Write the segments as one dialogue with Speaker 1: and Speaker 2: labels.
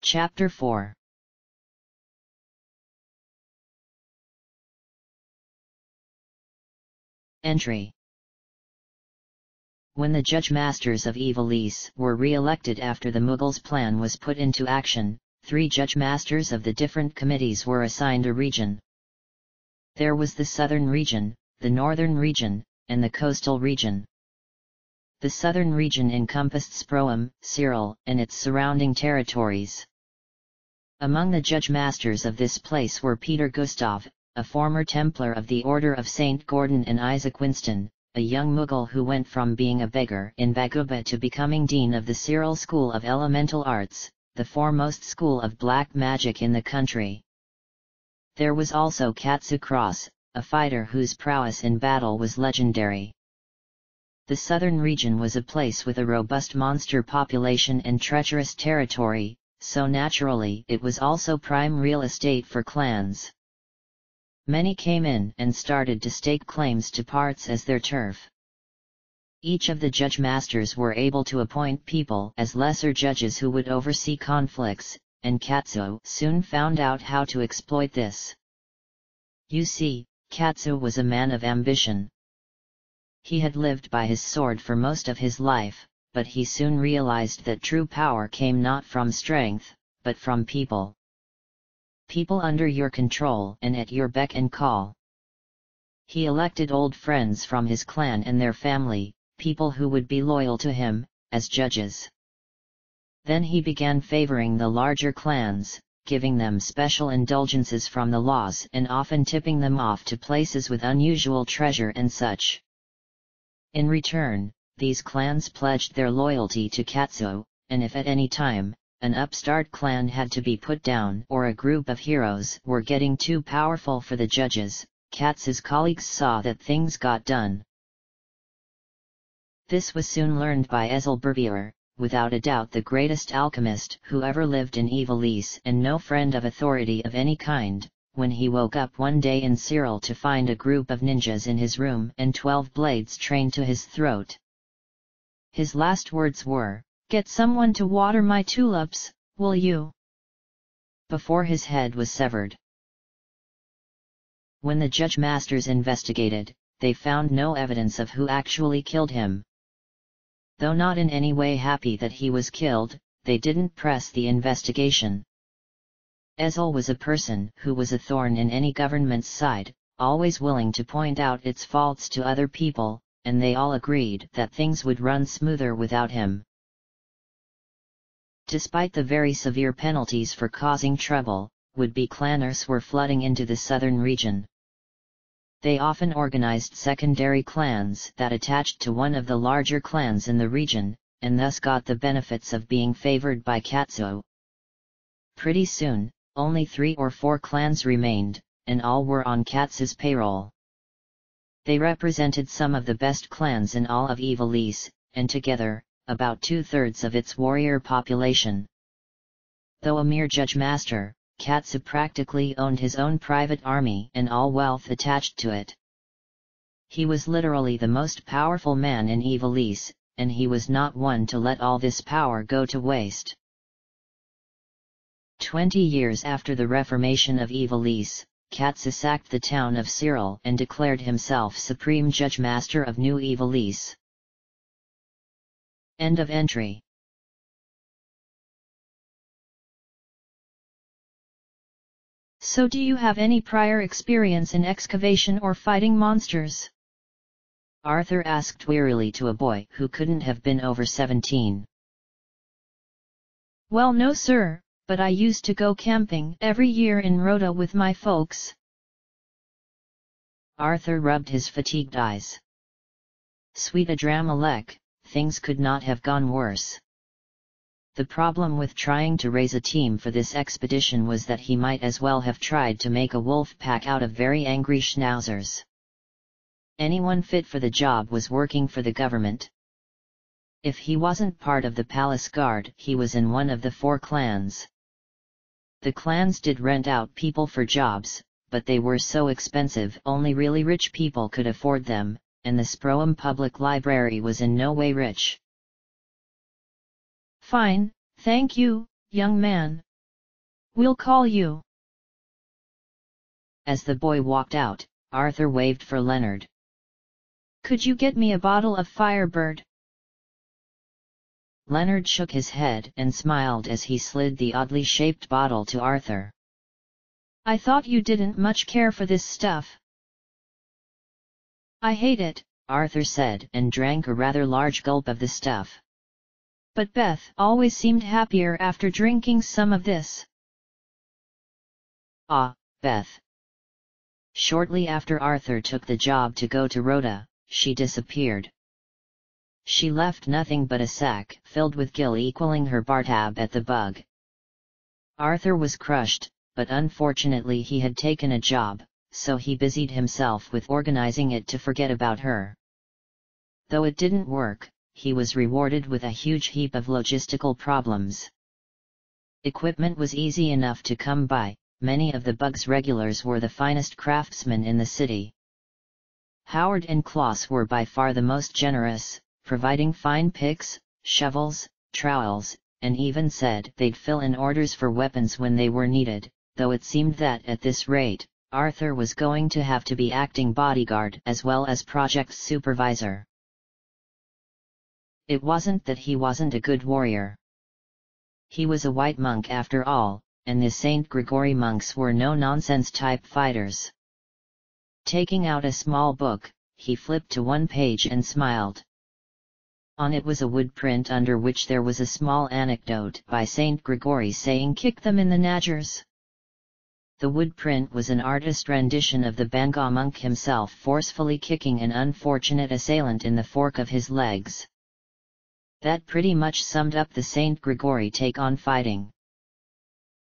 Speaker 1: Chapter 4. Entry. When the Judge-Masters of Ivalice were re-elected after the Mughals' plan was put into action, 3 Judge-Masters of the different committees were assigned a region. There was the southern region, the northern region, and the coastal region. The southern region encompassed Sproum, Cyril, and its surrounding territories. Among the Judge-Masters of this place were Peter Gustav, a former Templar of the Order of St. Gordon, and Isaac Winston, a young Mughal who went from being a beggar in Baguba to becoming dean of the Cyril School of Elemental Arts, the foremost school of black magic in the country. There was also Katsu Cross, a fighter whose prowess in battle was legendary. The southern region was a place with a robust monster population and treacherous territory, so naturally it was also prime real estate for clans. Many came in and started to stake claims to parts as their turf. Each of the Judge-Masters were able to appoint people as lesser judges who would oversee conflicts, and Katsu soon found out how to exploit this. You see, Katsu was a man of ambition. He had lived by his sword for most of his life, but he soon realized that true power came not from strength, but from people. People under your control and at your beck and call. He elected old friends from his clan and their family, people who would be loyal to him, as judges. Then he began favoring the larger clans, giving them special indulgences from the laws and often tipping them off to places with unusual treasure and such. In return, these clans pledged their loyalty to Katsu, and if at any time, an upstart clan had to be put down or a group of heroes were getting too powerful for the judges, Katsu's colleagues saw that things got done. This was soon learned by Ezzelberbier, without a doubt the greatest alchemist who ever lived in Ivalice and no friend of authority of any kind, when he woke up one day in Cyril to find a group of ninjas in his room and 12 blades trained to his throat. His last words were, "Get someone to water my tulips, will you?" before his head was severed. When the Judge-Masters investigated, they found no evidence of who actually killed him. Though not in any way happy that he was killed, they didn't press the investigation. Ezzel was a person who was a thorn in any government's side, always willing to point out its faults to other people, and they all agreed that things would run smoother without him. Despite the very severe penalties for causing trouble, would-be clanners were flooding into the southern region. They often organized secondary clans that attached to one of the larger clans in the region, and thus got the benefits of being favored by Katsu. Pretty soon, only 3 or 4 clans remained, and all were on Katsu's payroll. They represented some of the best clans in all of Ivalice, and together, about 2/3 of its warrior population. Though a mere judge-master, Katsu practically owned his own private army and all wealth attached to it. He was literally the most powerful man in Ivalice, and he was not one to let all this power go to waste. 20 years after the reformation of Ivalice, Katsu sacked the town of Cyril and declared himself supreme judge-master of New Ivalice. End of entry.
Speaker 2: So do you have any prior experience in excavation or fighting monsters?
Speaker 1: Arthur asked wearily to a boy who couldn't have been over 17.
Speaker 2: Well, no sir, but I used to go camping every year in Rhoda with my folks.
Speaker 1: Arthur rubbed his fatigued eyes. Sweet Adramelech, things could not have gone worse. The problem with trying to raise a team for this expedition was that he might as well have tried to make a wolf pack out of very angry schnauzers. Anyone fit for the job was working for the government. If he wasn't part of the palace guard, he was in one of the 4 clans. The clans did rent out people for jobs, but they were so expensive only really rich people could afford them, and the Sproum Public Library was in no way rich.
Speaker 2: Fine, thank you, young man, We'll call you."
Speaker 1: As the boy walked out, Arthur waved for Leonard.
Speaker 2: "Could you get me a bottle of Firebird?"
Speaker 1: Leonard shook his head and smiled as he slid the oddly shaped bottle to Arthur.
Speaker 2: "I thought you didn't much care for this stuff." "I hate it,"
Speaker 1: Arthur said and drank a rather large gulp of the stuff.
Speaker 2: "But Beth always seemed happier after drinking some of this."
Speaker 1: Ah, Beth. Shortly after Arthur took the job to go to Rhoda, she disappeared. She left nothing but a sack filled with gil equaling her bar tab at the Bug. Arthur was crushed, but unfortunately he had taken a job, so he busied himself with organizing it to forget about her. Though it didn't work, he was rewarded with a huge heap of logistical problems. Equipment was easy enough to come by, many of the Bug's regulars were the finest craftsmen in the city. Howard and Klaus were by far the most generous, providing fine picks, shovels, trowels, and even said they'd fill in orders for weapons when they were needed, though it seemed that at this rate, Arthur was going to have to be acting bodyguard as well as project supervisor. It wasn't that he wasn't a good warrior. He was a white monk after all, and the St. Gregory monks were no-nonsense type fighters. Taking out a small book, he flipped to one page and smiled. On it was a wood print under which there was a small anecdote by St. Gregory saying "kick them in the nagers." The wood print was an artist rendition of the Bangor monk himself forcefully kicking an unfortunate assailant in the fork of his legs. That pretty much summed up the St. Gregory take on fighting.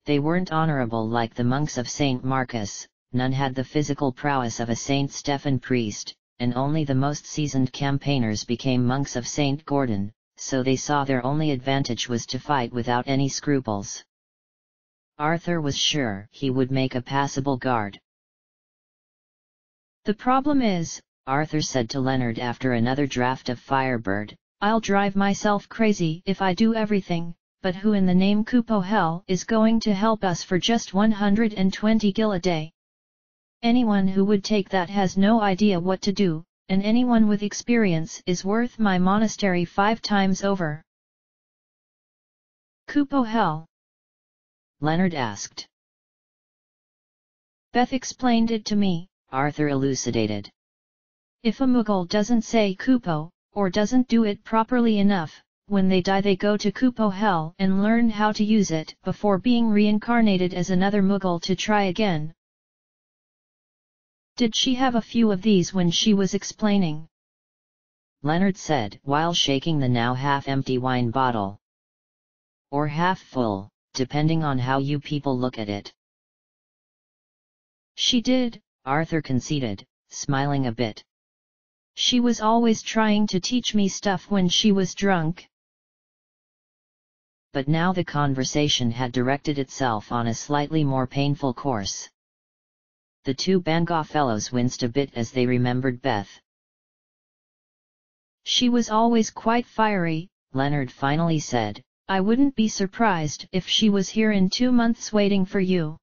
Speaker 1: They weren't honorable like the monks of St. Marcus, none had the physical prowess of a St. Stephen priest, and only the most seasoned campaigners became monks of St. Gordon, so they saw their only advantage was to fight without any scruples. Arthur was sure he would make a passable guard.
Speaker 2: "The problem is,"
Speaker 1: Arthur said to Leonard after another draught of Firebird,
Speaker 2: "I'll drive myself crazy if I do everything, but who in the name Kupo hell is going to help us for just 120 gil a day? Anyone who would take that has no idea what to do, and anyone with experience is worth my monastery 5 times over." "Kupo hell?"
Speaker 1: Leonard asked.
Speaker 2: "Beth explained it to me,"
Speaker 1: Arthur elucidated.
Speaker 2: "If a Mughal doesn't say Kupo, or doesn't do it properly enough, when they die they go to Kupo hell and learn how to use it before being reincarnated as another Mughal to try again." "Did she have a few of these when she was explaining?"
Speaker 1: Leonard said while shaking the now half-empty wine bottle. "Or half-full, depending on how you people look at it."
Speaker 2: "She did,"
Speaker 1: Arthur conceded, smiling a bit.
Speaker 2: "She was always trying to teach me stuff when she was drunk."
Speaker 1: But now the conversation had directed itself on a slightly more painful course. The two Bangor fellows winced a bit as they remembered Beth.
Speaker 2: "She was always quite fiery,"
Speaker 1: Leonard finally said.
Speaker 2: "I wouldn't be surprised if she was here in 2 months waiting for you."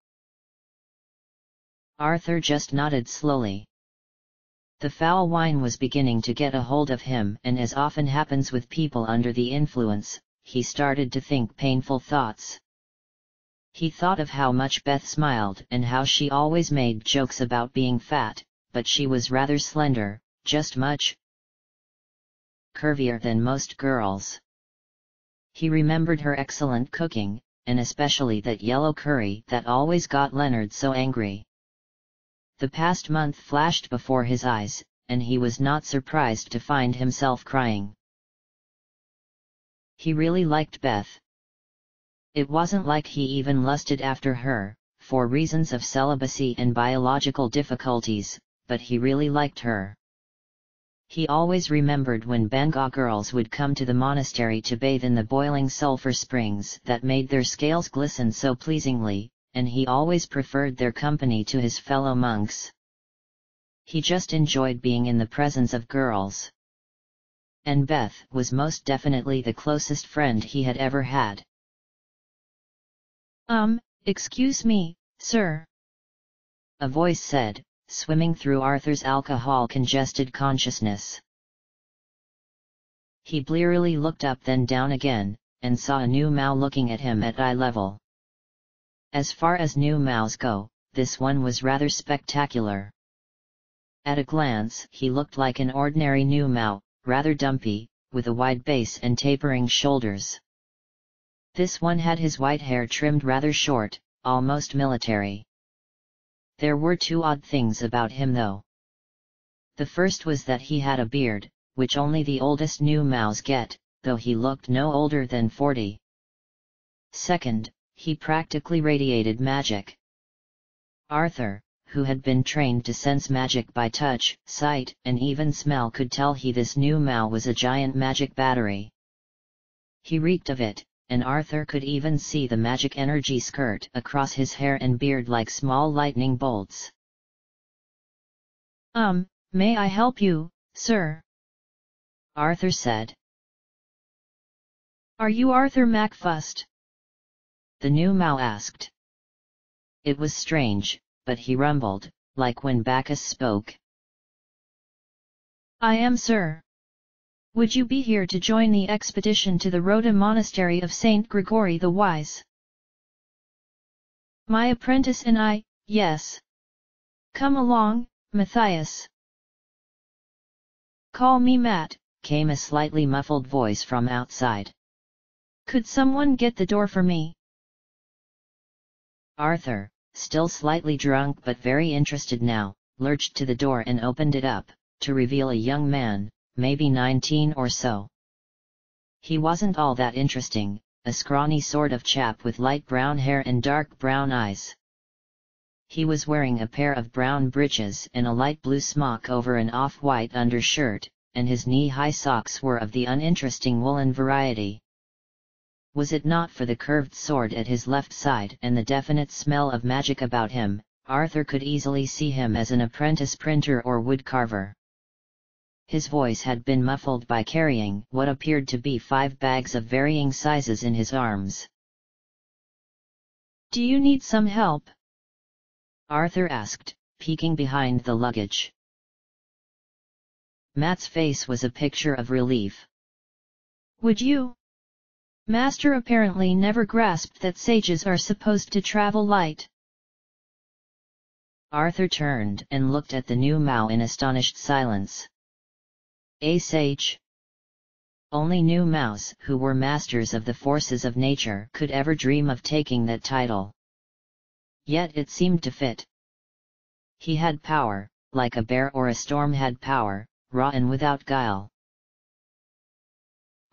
Speaker 1: Arthur just nodded slowly. The foul wine was beginning to get a hold of him, and as often happens with people under the influence, he started to think painful thoughts. He thought of how much Beth smiled and how she always made jokes about being fat, but she was rather slender, just much curvier than most girls. He remembered her excellent cooking, and especially that yellow curry that always got Leonard so angry. The past month flashed before his eyes, and he was not surprised to find himself crying. He really liked Beth. It wasn't like he even lusted after her, for reasons of celibacy and biological difficulties, but he really liked her. He always remembered when Bangor girls would come to the monastery to bathe in the boiling sulfur springs that made their scales glisten so pleasingly, and he always preferred their company to his fellow monks. He just enjoyed being in the presence of girls. And Beth was most definitely the closest friend he had ever had.
Speaker 2: Excuse me, sir.
Speaker 1: A voice said, swimming through Arthur's alcohol-congested consciousness. He blearily looked up then down again, and saw a new Mao looking at him at eye level. As far as new Maos go, this one was rather spectacular. At a glance he looked like an ordinary new Mao, rather dumpy, with a wide base and tapering shoulders. This one had his white hair trimmed rather short, almost military. There were two odd things about him though. The first was that he had a beard, which only the oldest new Maos get, though he looked no older than 40. Second, he practically radiated magic. Arthur, who had been trained to sense magic by touch, sight, and even smell, could tell this new Mao was a giant magic battery. He reeked of it, and Arthur could even see the magic energy skirt across his hair and beard like small lightning bolts.
Speaker 2: May I help you, sir?
Speaker 1: Arthur said.
Speaker 2: Are you Arthur MacFust?
Speaker 1: The new Mao asked. It was strange, but he rumbled, like when Bacchus spoke.
Speaker 2: I am, sir. Would you be here to join the expedition to the Rhoda Monastery of Saint Gregory the Wise? My apprentice and I, yes. Come along, Matthias. Call me Matt,
Speaker 1: came a slightly muffled voice from outside.
Speaker 2: Could someone get the door for me?
Speaker 1: Arthur, still slightly drunk but very interested now, lurched to the door and opened it up, to reveal a young man, maybe 19 or so. He wasn't all that interesting, a scrawny sort of chap with light brown hair and dark brown eyes. He was wearing a pair of brown breeches and a light blue smock over an off-white undershirt, and his knee-high socks were of the uninteresting woolen variety. Was it not for the curved sword at his left side and the definite smell of magic about him, Arthur could easily see him as an apprentice printer or woodcarver. His voice had been muffled by carrying what appeared to be 5 bags of varying sizes in his arms.
Speaker 2: Do you need some help?
Speaker 1: Arthur asked, peeking behind the luggage. Matt's face was a picture of relief.
Speaker 2: Would you? Master apparently never grasped that sages are supposed to travel light.
Speaker 1: Arthur turned and looked at the new Mao in astonished silence. A sage? Only new Maos who were masters of the forces of nature could ever dream of taking that title. Yet it seemed to fit. He had power, like a bear or a storm had power, raw and without guile.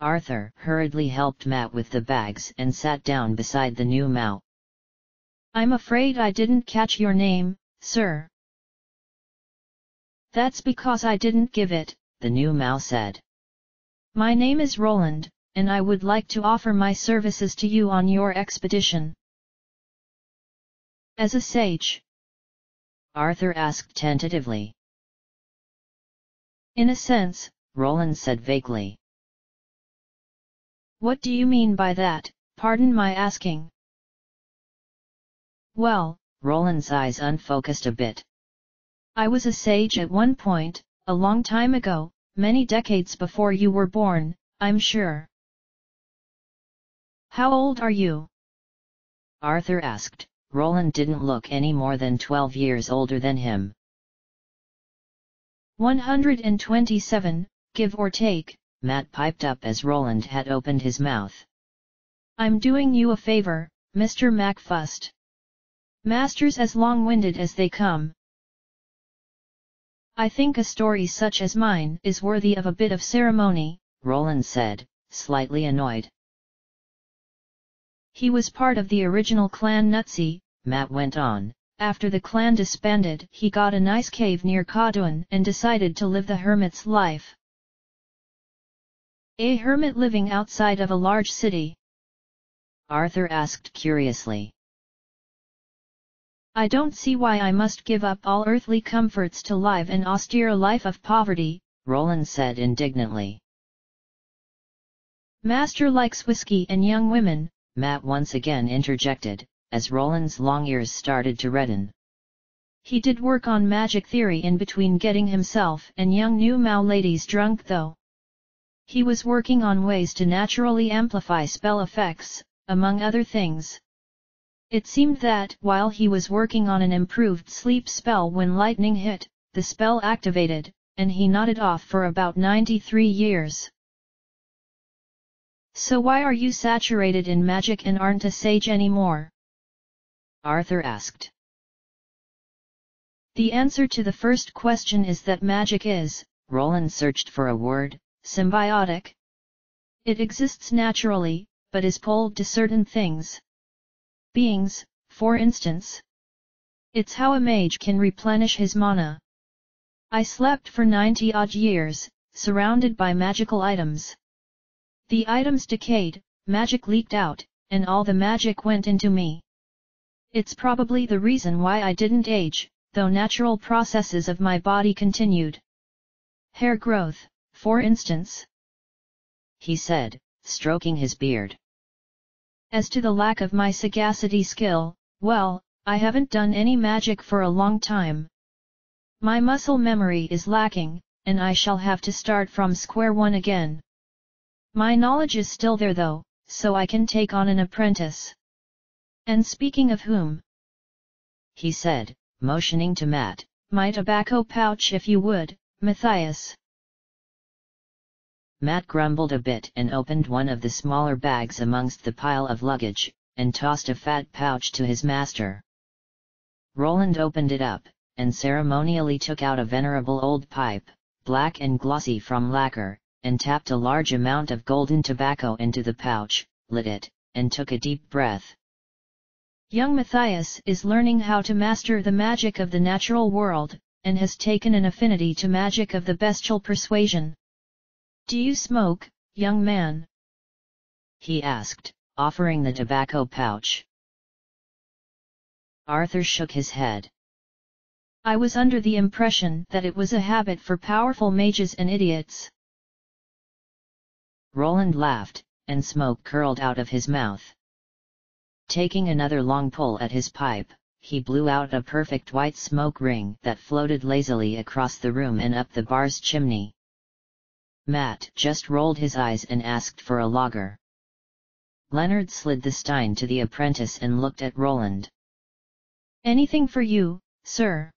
Speaker 1: Arthur hurriedly helped Matt with the bags and sat down beside the new Mao.
Speaker 2: I'm afraid I didn't catch your name, sir. That's because I didn't give it,
Speaker 1: the new Mao said.
Speaker 2: My name is Roland, and I would like to offer my services to you on your expedition. As a sage?
Speaker 1: Arthur asked tentatively.
Speaker 2: In a sense,
Speaker 1: Roland said vaguely.
Speaker 2: What do you mean by that, pardon my asking? Well,
Speaker 1: Roland's eyes unfocused a bit.
Speaker 2: I was a sage at one point, a long time ago, many decades before you were born, I'm sure. How old are you?
Speaker 1: Arthur asked. Roland didn't look any more than 12 years older than him.
Speaker 2: 127, give or take,
Speaker 1: Matt piped up as Roland had opened his mouth.
Speaker 2: I'm doing you a favor, Mr. MacFust. Masters as long-winded as they come. I think a story such as mine is worthy of a bit of ceremony,
Speaker 1: Roland said, slightly annoyed.
Speaker 2: He was part of the original clan Nutsy,
Speaker 1: Matt went on.
Speaker 2: After the clan disbanded, he got a nice cave near Kaduan and decided to live the hermit's life. A hermit living outside of a large city?
Speaker 1: Arthur asked curiously.
Speaker 2: I don't see why I must give up all earthly comforts to live an austere life of poverty,
Speaker 1: Roland said indignantly.
Speaker 2: Master likes whiskey and young women,
Speaker 1: Matt once again interjected, as Roland's long ears started to redden.
Speaker 2: He did work on magic theory in between getting himself and young new Mao ladies drunk though. He was working on ways to naturally amplify spell effects, among other things. It seemed that while he was working on an improved sleep spell when lightning hit, the spell activated, and he nodded off for about 93 years. So why are you saturated in magic and aren't a sage anymore?
Speaker 1: Arthur asked.
Speaker 2: The answer to the first question is that magic is,
Speaker 1: Roland searched for a word,
Speaker 2: symbiotic. It exists naturally, but is pulled to certain things. Beings, for instance. It's how a mage can replenish his mana. I slept for 90-odd years, surrounded by magical items. The items decayed, magic leaked out, and all the magic went into me. It's probably the reason why I didn't age, though natural processes of my body continued. Hair growth, for instance,
Speaker 1: he said, stroking his beard.
Speaker 2: As to the lack of my sagacity skill, well, I haven't done any magic for a long time. My muscle memory is lacking, and I shall have to start from square one again. My knowledge is still there though, so I can take on an apprentice. And speaking of whom,
Speaker 1: he said, motioning to Matt,
Speaker 2: my tobacco pouch if you would, Matthias.
Speaker 1: Matt grumbled a bit and opened one of the smaller bags amongst the pile of luggage, and tossed a fat pouch to his master. Roland opened it up, and ceremonially took out a venerable old pipe, black and glossy from lacquer, and tapped a large amount of golden tobacco into the pouch, lit it, and took a deep breath.
Speaker 2: Young Matthias is learning how to master the magic of the natural world, and has taken an affinity to magic of the bestial persuasion. Do you smoke, young man?
Speaker 1: He asked, offering the tobacco pouch. Arthur shook his head.
Speaker 2: I was under the impression that it was a habit for powerful mages and idiots.
Speaker 1: Roland laughed, and smoke curled out of his mouth. Taking another long pull at his pipe, he blew out a perfect white smoke ring that floated lazily across the room and up the bar's chimney. Matt just rolled his eyes and asked for a lager. Leonard slid the stein to the apprentice and looked at Roland.
Speaker 2: Anything for you, sir?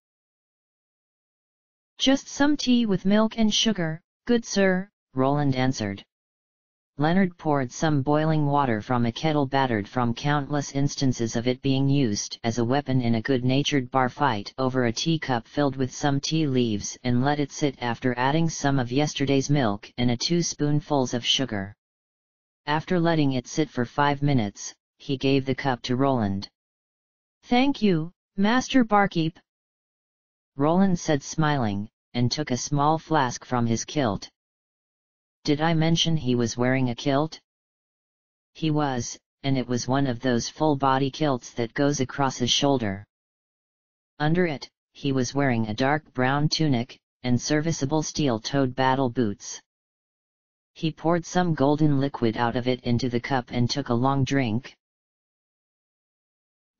Speaker 2: Just some tea with milk and sugar, good sir,
Speaker 1: Roland answered. Leonard poured some boiling water from a kettle battered from countless instances of it being used as a weapon in a good-natured bar fight over a teacup filled with some tea leaves and let it sit after adding some of yesterday's milk and 2 spoonfuls of sugar. After letting it sit for 5 minutes, he gave the cup to Roland.
Speaker 2: Thank you, Master Barkeep.
Speaker 1: Roland said smiling, and took a small flask from his kilt. Did I mention he was wearing a kilt? He was, and it was one of those full-body kilts that goes across his shoulder. Under it, he was wearing a dark brown tunic, and serviceable steel-toed battle boots. He poured some golden liquid out of it into the cup and took a long drink.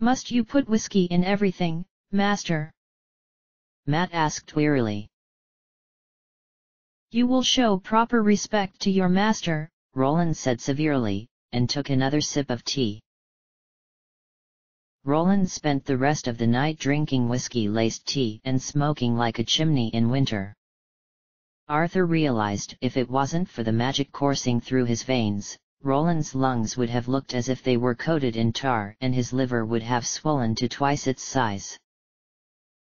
Speaker 2: Must you put whiskey in everything, master?
Speaker 1: Matt asked wearily.
Speaker 2: You will show proper respect to your master,
Speaker 1: Roland said severely, and took another sip of tea. Roland spent the rest of the night drinking whiskey-laced tea and smoking like a chimney in winter. Arthur realized if it wasn't for the magic coursing through his veins, Roland's lungs would have looked as if they were coated in tar and his liver would have swollen to twice its size.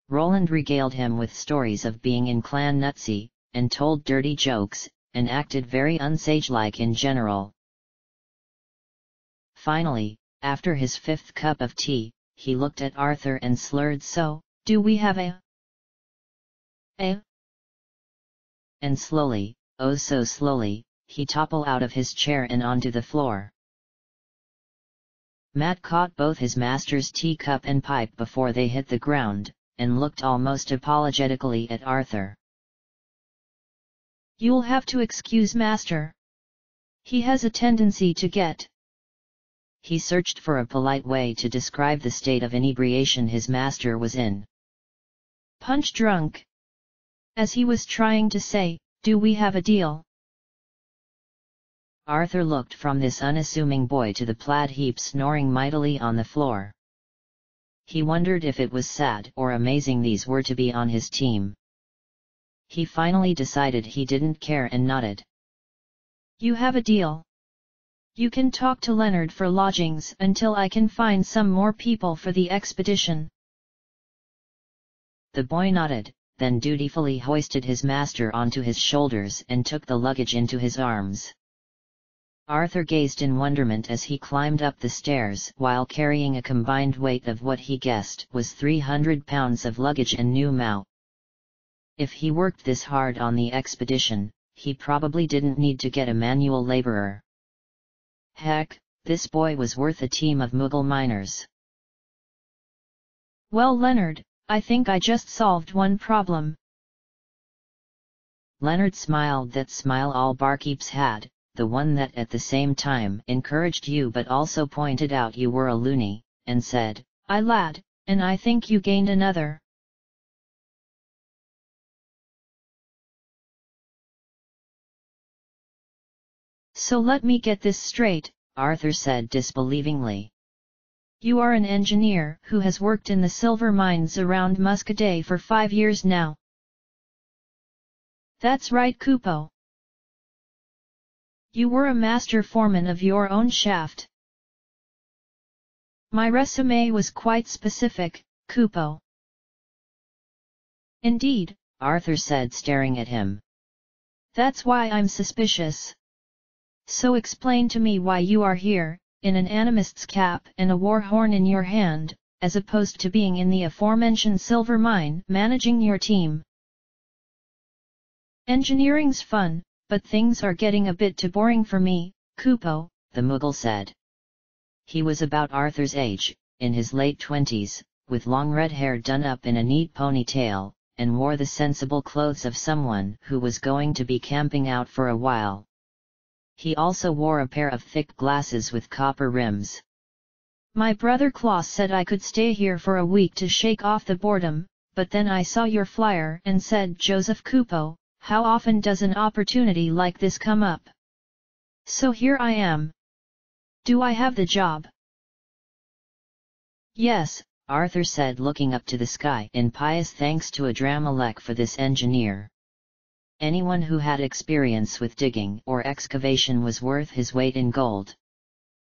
Speaker 1: Roland regaled him with stories of being in Clan Nutsy, and told dirty jokes, and acted very unsage-like in general. Finally, after his 5th cup of tea, he looked at Arthur and slurred, "So, do we have a?" And slowly, oh so slowly, he toppled out of his chair and onto the floor. Matt caught both his master's teacup and pipe before they hit the ground, and looked almost apologetically at Arthur.
Speaker 2: You'll have to excuse master. He has a tendency to get.
Speaker 1: He searched for a polite way to describe the state of inebriation his master was in.
Speaker 2: Punch drunk. As he was trying to say, do we have a deal?
Speaker 1: Arthur looked from this unassuming boy to the plaid heap snoring mightily on the floor. He wondered if it was sad or amazing these were to be on his team. He finally decided he didn't care and nodded.
Speaker 2: You have a deal. You can talk to Leonard for lodgings until I can find some more people for the expedition.
Speaker 1: The boy nodded, then dutifully hoisted his master onto his shoulders and took the luggage into his arms. Arthur gazed in wonderment as he climbed up the stairs while carrying a combined weight of what he guessed was 300 pounds of luggage and new mount. If he worked this hard on the expedition, he probably didn't need to get a manual laborer. Heck, this boy was worth a team of Mughal miners.
Speaker 2: Well, Leonard, I think I just solved one problem.
Speaker 1: Leonard smiled that smile all barkeeps had, the one that at the same time encouraged you but also pointed out you were a loony, and said,
Speaker 2: "Aye lad, and I think you gained another." So let me get this straight,
Speaker 1: Arthur said disbelievingly.
Speaker 2: You are an engineer who has worked in the silver mines around Muscadet for 5 years now. That's right, Kupo. You were a master foreman of your own shaft. My resume was quite specific, Kupo. Indeed,
Speaker 1: Arthur said, staring at him.
Speaker 2: That's why I'm suspicious. So explain to me why you are here, in an animist's cap and a war horn in your hand, as opposed to being in the aforementioned silver mine managing your team. Engineering's fun, but things are getting a bit too boring for me, Kupo,
Speaker 1: the Mughal said. He was about Arthur's age, in his late 20s, with long red hair done up in a neat ponytail, and wore the sensible clothes of someone who was going to be camping out for a while. He also wore a pair of thick glasses with copper rims.
Speaker 2: My brother Klaus said I could stay here for a week to shake off the boredom, but then I saw your flyer and said, Joseph Kupo, how often does an opportunity like this come up? So here I am. Do I have the job?
Speaker 1: Yes, Arthur said, looking up to the sky in pious thanks to Adramelech for this engineer. Anyone who had experience with digging or excavation was worth his weight in gold.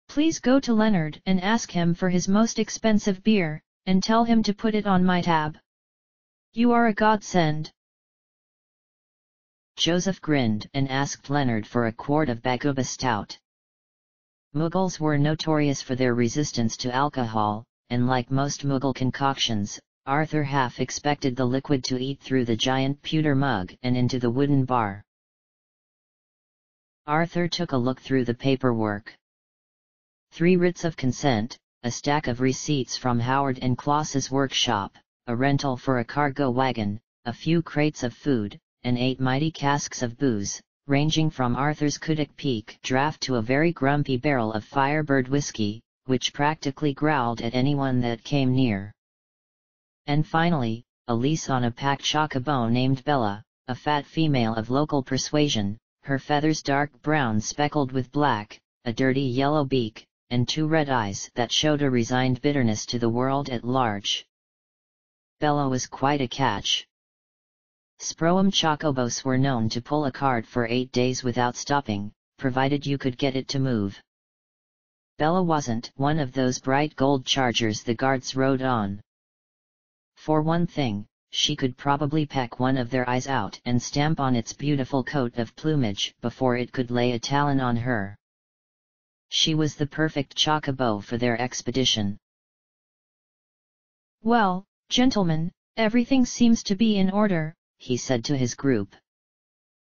Speaker 2: Please go to Leonard and ask him for his most expensive beer, and tell him to put it on my tab. You are a godsend.
Speaker 1: Joseph grinned and asked Leonard for a quart of Baguba stout. Mughals were notorious for their resistance to alcohol, and like most Mughal concoctions, Arthur half expected the liquid to eat through the giant pewter mug and into the wooden bar. Arthur took a look through the paperwork. 3 writs of consent, a stack of receipts from Howard and Klaus's workshop, a rental for a cargo wagon, a few crates of food, and 8 mighty casks of booze, ranging from Arthur's Kudik Peak draft to a very grumpy barrel of Firebird whiskey, which practically growled at anyone that came near. And finally, a lease on a pack chocobo named Bella, a fat female of local persuasion, her feathers dark brown speckled with black, a dirty yellow beak, and 2 red eyes that showed a resigned bitterness to the world at large. Bella was quite a catch. Sproum chocobos were known to pull a cart for 8 days without stopping, provided you could get it to move. Bella wasn't one of those bright gold chargers the guards rode on. For one thing, she could probably peck one of their eyes out and stamp on its beautiful coat of plumage before it could lay a talon on her. She was the perfect chocobo for their expedition.
Speaker 2: Well, gentlemen, everything seems to be in order,
Speaker 1: he said to his group.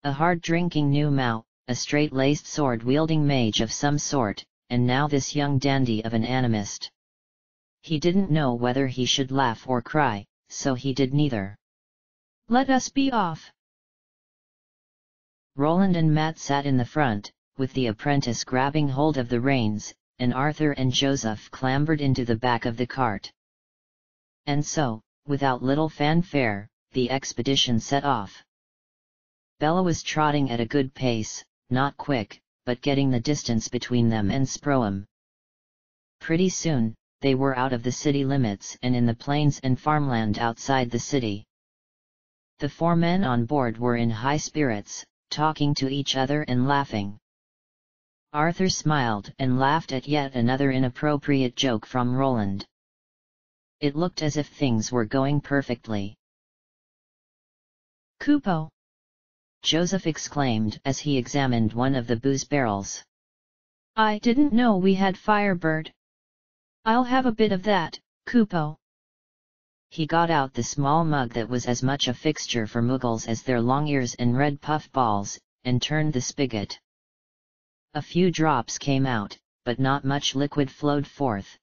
Speaker 1: A hard-drinking new Mao, a straight-laced sword-wielding mage of some sort, and now this young dandy of an animist. He didn't know whether he should laugh or cry, so he did neither.
Speaker 2: Let us be off.
Speaker 1: Roland and Matt sat in the front, with the apprentice grabbing hold of the reins, and Arthur and Joseph clambered into the back of the cart. And so, without little fanfare, the expedition set off. Bella was trotting at a good pace, not quick, but getting the distance between them and Sproum. Pretty soon, they were out of the city limits and in the plains and farmland outside the city. The 4 men on board were in high spirits, talking to each other and laughing. Arthur smiled and laughed at yet another inappropriate joke from Roland. It looked as if things were going perfectly.
Speaker 2: Coupeau!
Speaker 1: Joseph exclaimed as he examined one of the booze barrels.
Speaker 2: I didn't know we had Firebird. I'll have a bit of that, Coupeau.
Speaker 1: He got out the small mug that was as much a fixture for Muggles as their long ears and red puff balls, and turned the spigot. A few drops came out, but not much liquid flowed forth.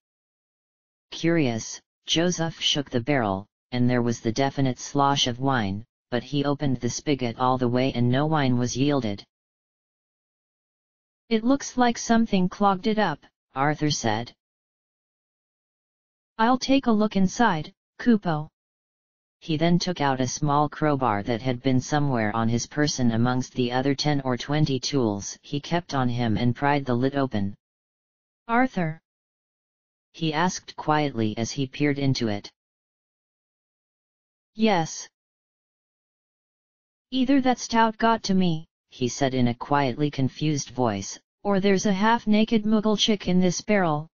Speaker 1: Curious, Joseph shook the barrel, and there was the definite slosh of wine, but he opened the spigot all the way and no wine was yielded.
Speaker 2: It looks like something clogged it up,
Speaker 1: Arthur said.
Speaker 2: I'll take a look inside, Coupeau.
Speaker 1: He then took out a small crowbar that had been somewhere on his person amongst the other 10 or 20 tools he kept on him and pried the lid open.
Speaker 2: Arthur?
Speaker 1: He asked quietly as he peered into it.
Speaker 2: Yes. Either that stout got to me,
Speaker 1: he said in a quietly confused voice,
Speaker 2: or there's a half-naked Muggle chick in this barrel.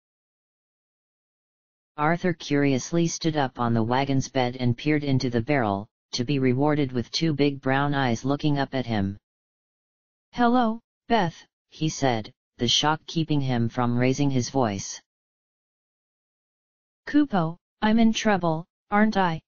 Speaker 1: Arthur curiously stood up on the wagon's bed and peered into the barrel, to be rewarded with 2 big brown eyes looking up at him.
Speaker 2: Hello, Beth,
Speaker 1: he said, the shock keeping him from raising his voice.
Speaker 2: Coupeau, I'm in trouble, aren't I?